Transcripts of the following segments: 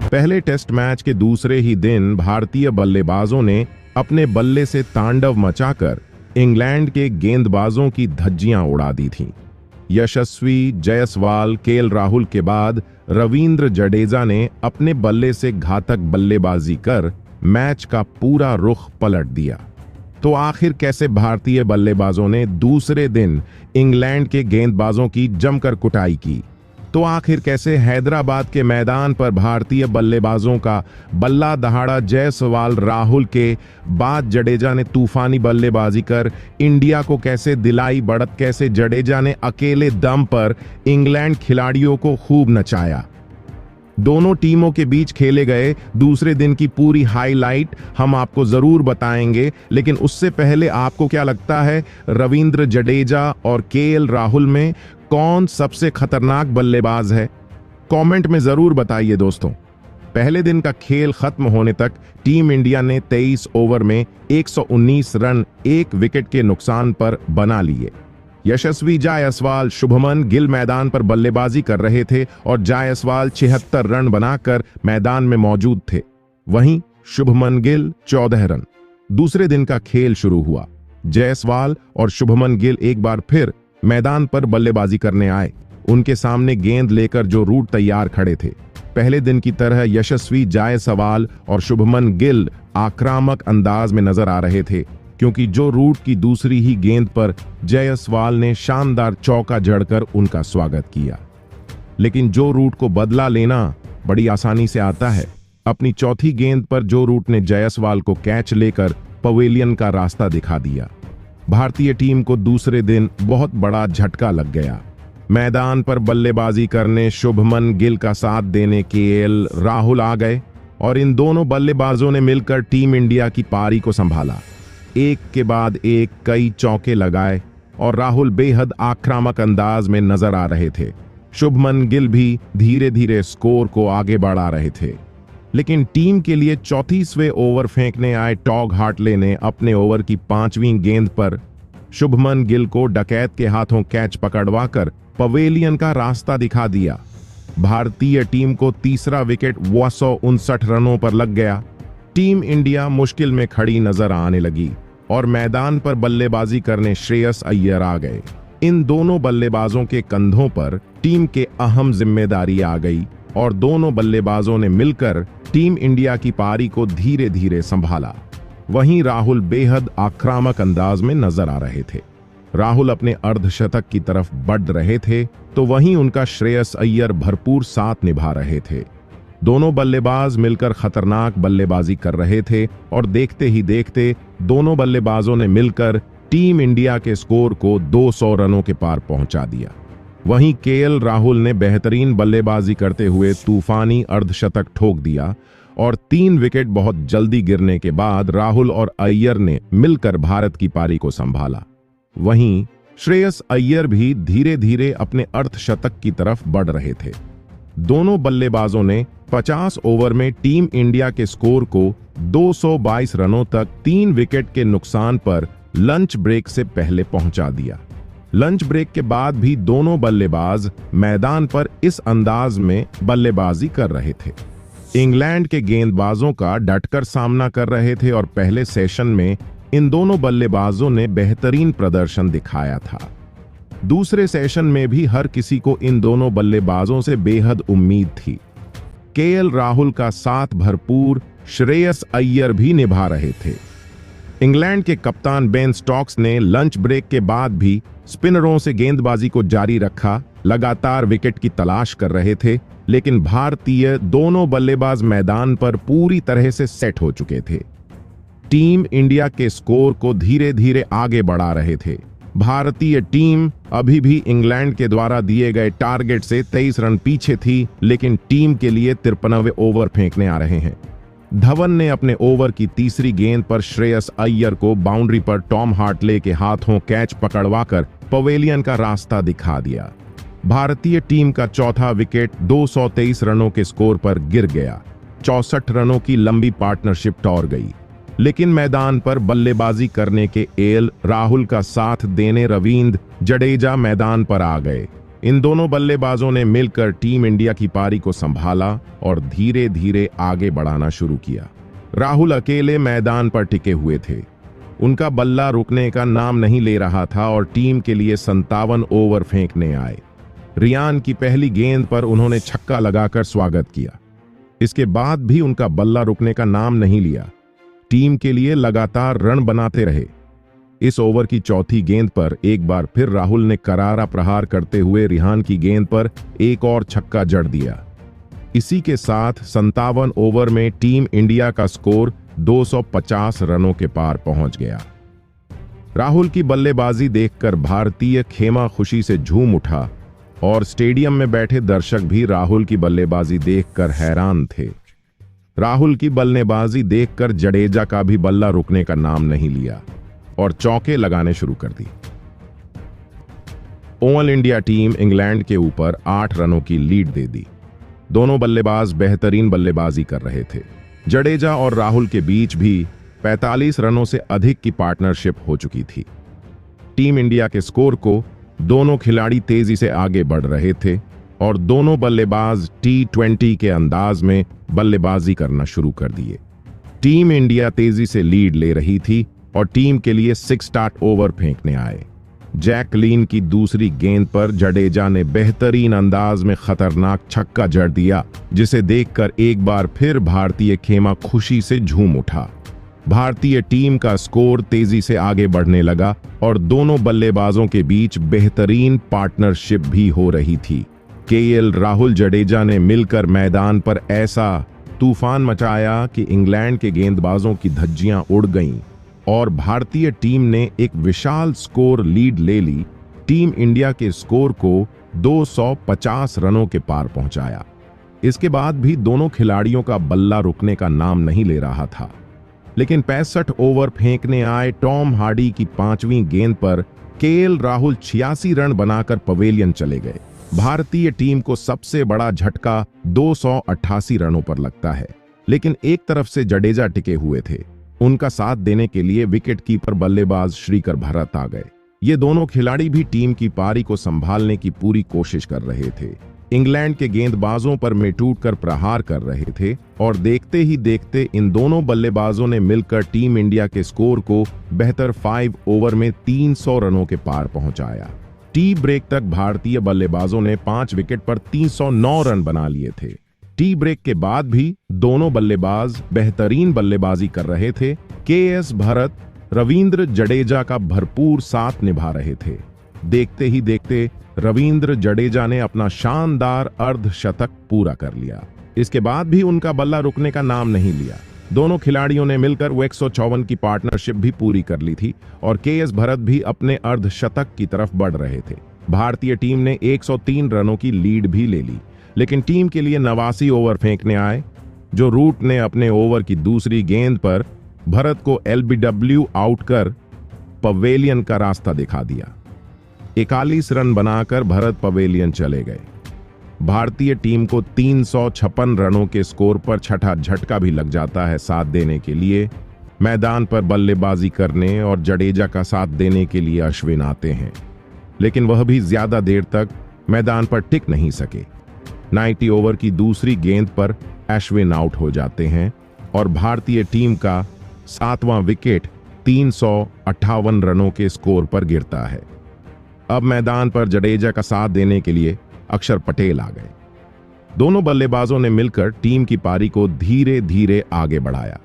पहले test match के दूसरे ही दिन भारतीय बल्लेबाजों ने अपने बल्ले से तांडव मचाकर इंग्लैंड के गेंदबाजों की धज्जियां उड़ा दी थीं। यशस्वी जायसवाल, केएल राहुल के बाद रवींद्र जडेजा ने अपने बल्ले से घातक बल्लेबाजी कर मैच का पूरा रुख पलट दिया। तो आखिर कैसे भारतीय बल्लेबाजों ने दूसरे दिन इंग्लैंड के गेंदबाजों की जमकर कुटाई की? तो आखिर कैसे हैदराबाद के मैदान पर भारतीय बल्लेबाजों का बल्ला दहाड़ा जायसवाल राहुल के बाद जडेजा ने तूफानी बल्लेबाजी कर इंडिया को कैसे दिलाई बढ़त? कैसे जडेजा ने अकेले दम पर इंग्लैंड खिलाड़ियों को खूब नचाया? दोनों टीमों के बीच खेले गए दूसरे दिन की पूरी हाईलाइट हम आपको जरूर बताएंगे, लेकिन उससे पहले आपको क्या लगता है, रवींद्र जडेजा और केएल राहुल में कौन सबसे खतरनाक बल्लेबाज है? कमेंट में जरूर बताइए दोस्तों। पहले दिन का खेल खत्म होने तक टीम इंडिया ने 23 ओवर में 119 रन 1 विकेट के नुकसान पर बना लिए। यशस्वी जायसवाल, शुभमन गिल मैदान पर बल्लेबाजी कर रहे थे और जायसवाल 76 रन बनाकर मैदान में मौजूद थे। वहीं शुभमन गिल 14 रन। दूसरे दिन का खेल शुरू हुआ। जायसवाल और शुभमन गिल एक बार फिर मैदान पर बल्लेबाजी करने आए। उनके सामने गेंद लेकर जो रूट तैयार खड़े थे। पहले दिन की तरह यशस्वी जायसवाल और शुभमन गिल आक्रामक अंदाज में नजर आ रहे थे, क्योंकि जो रूट की दूसरी ही गेंद पर जायसवाल ने शानदार चौका जड़कर उनका स्वागत किया। लेकिन जो रूट को बदला लेना बड़ी आसानी से आता है। अपनी चौथी गेंद पर जो रूट ने जायसवाल को कैच लेकर पवेलियन का रास्ता दिखा दिया। भारतीय टीम को दूसरे दिन बहुत बड़ा झटका लग गया। मैदान पर बल्लेबाजी करने शुभमन गिल का साथ देने केएल राहुल आ गए और इन दोनों बल्लेबाजों ने मिलकर टीम इंडिया की पारी को संभाला। एक के बाद एक कई चौके लगाए और राहुल बेहद आक्रामक अंदाज में नजर आ रहे थे। शुभमन गिल भी धीरे धीरे स्कोर को आगे बढ़ा रहे थे। लेकिन टीम के लिए 34वें ओवर फेंकने आए टॉग हार्टले ने अपने ओवर की 5वीं गेंद पर शुभमन गिल को डकैत के हाथों कैच पकड़वाकर पवेलियन का रास्ता दिखा दिया। भारतीय टीम को तीसरा विकेट 259 रनों पर लग गया। टीम इंडिया मुश्किल में खड़ी नजर आने लगी और मैदान पर बल्लेबाजी करने श्रेयस अय्यर आ गए। इन दोनों बल्लेबाजों के कंधों पर टीम के अहम जिम्मेदारी आ गई और दोनों बल्लेबाजों ने मिलकर टीम इंडिया की पारी को धीरे धीरे संभाला। वहीं राहुल बेहद आक्रामक अंदाज में नजर आ रहे थे। राहुल अपने अर्धशतक की तरफ बढ़ रहे थे तो वहीं उनका श्रेयस अय्यर भरपूर साथ निभा रहे थे। दोनों बल्लेबाज मिलकर खतरनाक बल्लेबाजी कर रहे थे और देखते ही देखते दोनों बल्लेबाजों ने मिलकर टीम इंडिया के स्कोर को 200 रनों के पार पहुंचा दिया। वहीं केएल राहुल ने बेहतरीन बल्लेबाजी करते हुए तूफानी अर्धशतक ठोक दिया और 3 विकेट बहुत जल्दी गिरने के बाद राहुल और अय्यर ने मिलकर भारत की पारी को संभाला। वहीं श्रेयस अय्यर भी धीरे धीरे अपने अर्धशतक की तरफ बढ़ रहे थे। दोनों बल्लेबाजों ने 50 ओवर में टीम इंडिया के स्कोर को 222 रनों तक 3 विकेट के नुकसान पर लंच ब्रेक से पहले पहुंचा दिया। लंच ब्रेक के बाद भी दोनों बल्लेबाज मैदान पर इस अंदाज में बल्लेबाजी कर रहे थे। इंग्लैंड के गेंदबाजों का डटकर सामना कर रहे थे और पहले सेशन में इन दोनों बल्लेबाजों ने बेहतरीन प्रदर्शन दिखाया था। दूसरे सेशन में भी हर किसी को इन दोनों बल्लेबाजों से बेहद उम्मीद थी। केएल राहुल का साथ भरपूर श्रेयस अय्यर भी निभा रहे थे। इंग्लैंड के कप्तान बेन स्टोक्स ने लंच ब्रेक के बाद भी स्पिनरों से गेंदबाजी को जारी रखा। लगातार विकेट की तलाश कर रहे थे, लेकिन भारतीय दोनों बल्लेबाज मैदान पर पूरी तरह से सेट हो चुके थे। टीम इंडिया के स्कोर को धीरे धीरे आगे बढ़ा रहे थे। भारतीय टीम अभी भी इंग्लैंड के द्वारा दिए गए टारगेट से 23 रन पीछे थी, लेकिन टीम के लिए 53वें ओवर फेंकने आ रहे हैं। धवन ने अपने ओवर की तीसरी गेंद पर श्रेयस अय्यर को बाउंड्री पर टॉम हार्टले के हाथों कैच पकड़वाकर पवेलियन का रास्ता दिखा दिया। भारतीय टीम का चौथा विकेट 223 रनों के स्कोर पर गिर गया। 64 रनों की लंबी पार्टनरशिप टूट गई, लेकिन मैदान पर बल्लेबाजी करने के एल राहुल का साथ देने रवींद्र जडेजा मैदान पर आ गए। इन दोनों बल्लेबाजों ने मिलकर टीम इंडिया की पारी को संभाला और धीरे धीरे आगे बढ़ाना शुरू किया। राहुल अकेले मैदान पर टिके हुए थे। उनका बल्ला रुकने का नाम नहीं ले रहा था और टीम के लिए 57 ओवर फेंकने आए। रियान की पहली गेंद पर उन्होंने छक्का लगाकर स्वागत किया। इसके बाद भी उनका बल्ला रुकने का नाम नहीं लिया। टीम के लिए लगातार रन बनाते रहे। इस ओवर की चौथी गेंद पर एक बार फिर राहुल ने करारा प्रहार करते हुए रिहान की गेंद पर एक और छक्का जड़ दिया। इसी के साथ 57 ओवर में टीम इंडिया का स्कोर 250 रनों के पार पहुंच गया। राहुल की बल्लेबाजी देखकर भारतीय खेमा खुशी से झूम उठा और स्टेडियम में बैठे दर्शक भी राहुल की बल्लेबाजी देखकर हैरान थे। राहुल की बल्लेबाजी देखकर जडेजा का भी बल्ला रुकने का नाम नहीं लिया और चौके लगाने शुरू कर दी। ऑल इंडिया टीम इंग्लैंड के ऊपर 8 रनों की लीड दे दी। दोनों बल्लेबाज बेहतरीन बल्लेबाजी कर रहे थे। जडेजा और राहुल के बीच भी 45 रनों से अधिक की पार्टनरशिप हो चुकी थी। टीम इंडिया के स्कोर को दोनों खिलाड़ी तेजी से आगे बढ़ रहे थे और दोनों बल्लेबाज T20 के अंदाज में बल्लेबाजी करना शुरू कर दिए। टीम इंडिया तेजी से लीड ले रही थी और टीम के लिए 6 स्टार्ट ओवर फेंकने आए। जैकलीन की दूसरी गेंद पर जडेजा ने बेहतरीन अंदाज में खतरनाक छक्का जड़ दिया, जिसे देखकर एक बार फिर भारतीय खेमा खुशी से झूम उठा। भारतीय टीम का स्कोर तेजी से आगे बढ़ने लगा और दोनों बल्लेबाजों के बीच बेहतरीन पार्टनरशिप भी हो रही थी। केएल राहुल जडेजा ने मिलकर मैदान पर ऐसा तूफान मचाया कि इंग्लैंड के गेंदबाजों की धज्जियां उड़ गईं और भारतीय टीम ने एक विशाल स्कोर लीड ले ली। टीम इंडिया के स्कोर को 250 रनों के पार पहुंचाया। इसके बाद भी दोनों खिलाड़ियों का बल्ला रुकने का नाम नहीं ले रहा था, लेकिन 65 ओवर फेंकने आए टॉम हार्डी की 5वीं गेंद पर केएल राहुल 86 रन बनाकर पवेलियन चले गए। भारतीय टीम को सबसे बड़ा झटका 288 रनों पर लगता है, लेकिन एक तरफ से जडेजा टिके हुए थे। उनका साथ देने के लिए विकेट कीपर बल्लेबाज श्रीकर भरत आ गए। ये दोनों खिलाड़ी भी टीम की पारी को संभालने की पूरी कोशिश कर रहे थे। इंग्लैंड के गेंदबाजों पर मेटूट कर प्रहार कर रहे थे और देखते ही देखते इन दोनों बल्लेबाजों ने मिलकर टीम इंडिया के स्कोर को बेहतर 5 ओवर में 300 रनों के पार पहुंचाया। टी ब्रेक तक भारतीय बल्लेबाजों ने 5 विकेट पर 309 रन बना लिए थे। टी ब्रेक के बाद भी दोनों बल्लेबाज बेहतरीन बल्लेबाजी कर रहे थे। केएस भरत, रविंद्र जडेजा का भरपूर साथ निभा रहे थे। देखते ही देखते रविंद्र जडेजा ने अपना शानदार अर्धशतक पूरा कर लिया। इसके बाद भी उनका बल्ला रुकने का नाम नहीं लिया। दोनों खिलाड़ियों ने मिलकर 154 की पार्टनरशिप भी पूरी कर ली थी और केएस भरत भी अपने अर्धशतक की तरफ बढ़ रहे थे। भारतीय टीम ने 103 रनों की लीड भी ले ली, लेकिन टीम के लिए 89 ओवर फेंकने आए। जो रूट ने अपने ओवर की दूसरी गेंद पर भरत को एलबीडब्ल्यू आउट कर पवेलियन का रास्ता दिखा दिया। 41 रन बनाकर भरत पवेलियन चले गए। भारतीय टीम को 356 रनों के स्कोर पर छठा झटका भी लग जाता है साथ देने के लिए। मैदान पर बल्लेबाजी करने और जडेजा का साथ देने के लिए अश्विन आते हैं, लेकिन वह भी ज्यादा देर तक मैदान पर टिक नहीं सके। 90 ओवर की दूसरी गेंद पर अश्विन आउट हो जाते हैं और भारतीय टीम का 7वां विकेट 358 रनों के स्कोर पर गिरता है। अब मैदान पर जडेजा का साथ देने के लिए अक्षर पटेल आ गए। दोनों बल्लेबाजों ने मिलकर टीम की पारी को धीरे धीरे आगे बढ़ाया।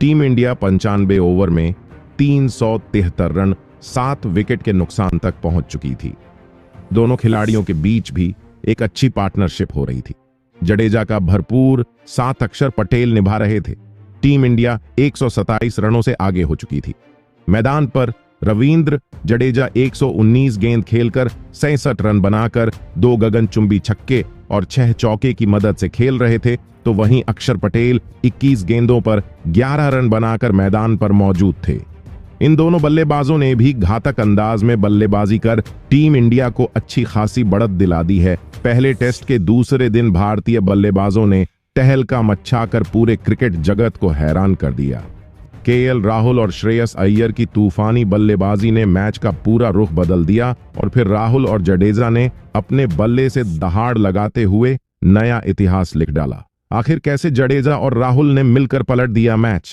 टीम इंडिया 95 ओवर में 373 रन 7 विकेट के नुकसान तक पहुंच चुकी थी। दोनों खिलाड़ियों के बीच भी एक अच्छी पार्टनरशिप हो रही थी। जडेजा का भरपूर साथ अक्षर पटेल निभा रहे थे। टीम इंडिया 127 रनों से आगे हो चुकी थी। मैदान पर रविंद्र जडेजा 119 गेंद खेलकर 67 रन बनाकर 2 गगनचुंबी छक्के और 6 चौके की मदद से खेल रहे थे, तो वहीं अक्षर पटेल 21 गेंदों पर 11 रन बनाकर मैदान पर मौजूद थे। इन दोनों बल्लेबाजों ने भी घातक अंदाज में बल्लेबाजी कर टीम इंडिया को अच्छी खासी बढ़त दिला दी है। पहले टेस्ट के दूसरे दिन भारतीय बल्लेबाजों ने टहलका मचाकर पूरे क्रिकेट जगत को हैरान कर दिया। केएल राहुल और श्रेयस अय्यर की तूफानी बल्लेबाजी ने मैच का पूरा रुख बदल दिया और फिर राहुल और जडेजा ने अपने बल्ले से दहाड़ लगाते हुए नया इतिहास लिख डाला। आखिर कैसे जडेजा और राहुल ने मिलकर पलट दिया मैच?